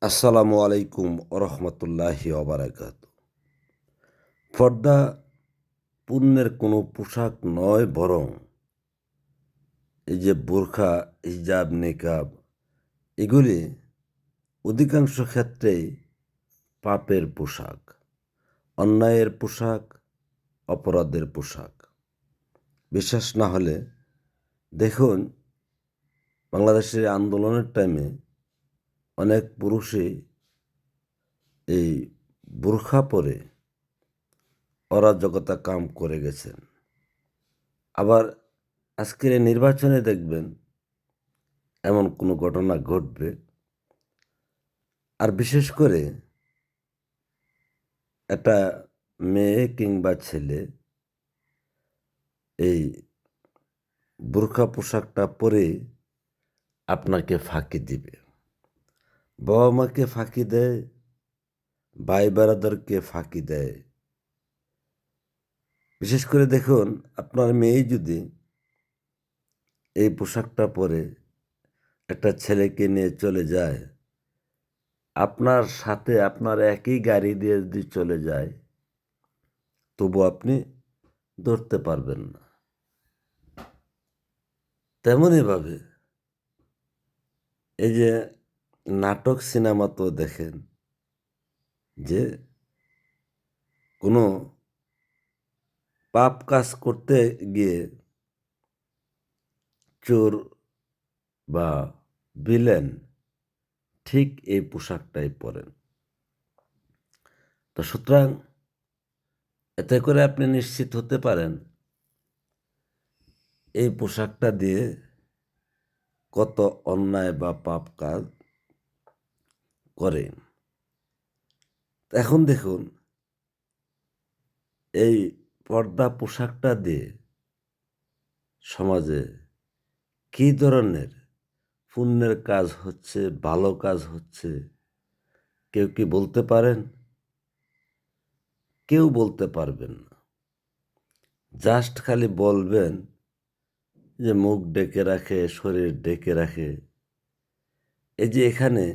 আসসালামু আলাইকুম ওরহমতুল্লাহি ওবারাকাত। পর্দা পুণ্যের কোনো পোশাক নয়, বরং এই যে বোরখা, হিজাব, নিকাব, এগুলি অধিকাংশ ক্ষেত্রেই পাপের পোশাক, অন্যায়ের পোশাক, অপরাধের পোশাক। বিশ্বাস না হলে দেখুন, বাংলাদেশের আন্দোলনের টাইমে অনেক পুরুষই এই বোরখা পরে অরাজকতা কাম করে গেছেন। আবার আজকের এই নির্বাচনে দেখবেন এমন কোনো ঘটনা ঘটবে। আর বিশেষ করে একটা মেয়ে কিংবা ছেলে এই বোরখা পোশাকটা পরে আপনাকে ফাঁকি দিবে, বাবা মাকে ফাঁকি দেয়, ভাই বেড়াদারকে ফাঁকি দেয়। বিশেষ করে দেখুন, আপনার মেয়ে যদি এই পোশাকটা পরে একটা ছেলেকে নিয়ে চলে যায়, আপনার সাথে আপনার একই গাড়ি দিয়ে যদি চলে যায়, তবু আপনি ধরতে পারবেন না। তেমনইভাবে এই যে নাটক সিনেমা তো দেখেন যে কোনো পাপ কাজ করতে গিয়ে চোর বা ভিলেন ঠিক এই পোশাকটাই পরেন। তো সুতরাং এতে করে আপনি নিশ্চিত হতে পারেন এই পোশাকটা দিয়ে কত অন্যায় বা পাপ কাজ করে। এখন দেখুন, এই পর্দা পোশাকটা দিয়ে সমাজে কী ধরনের পুণ্যের কাজ হচ্ছে, ভালো কাজ হচ্ছে, কেউ কি বলতে পারেন? কেউ বলতে পারবেন না। জাস্ট খালি বলবেন যে মুখ ডেকে রাখে, শরীর ডেকে রাখে। এই যে এখানে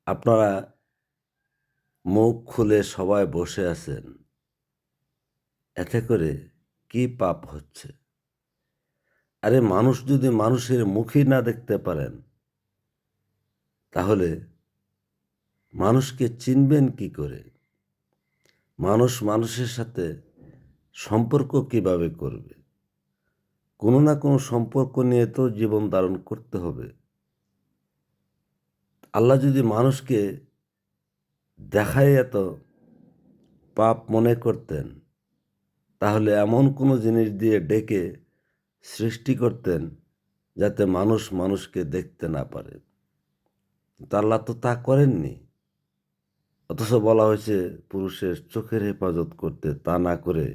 আপনারা মুখ খুলে সবাই বসে আছেন, এতে করে কি পাপ হচ্ছে? আরে মানুষ যদি মানুষের মুখই না দেখতে পারেন, তাহলে মানুষকে চিনবেন কি করে? মানুষ মানুষের সাথে সম্পর্ক কিভাবে করবে? কোনো না কোনো সম্পর্ক নিয়ে তো জীবন ধারণ করতে হবে। আল্লাহ যদি মানুষকে দেখাই এত পাপ মনে করতেন, তাহলে এমন কোনো জিনিস দিয়ে ডেকে সৃষ্টি করতেন যাতে মানুষ মানুষকে দেখতে না পারে। কিন্তু আল্লাহ তো তা করেননি। অথচ বলা হয়েছে পুরুষের চোখের হেফাজত করতে, তা না করে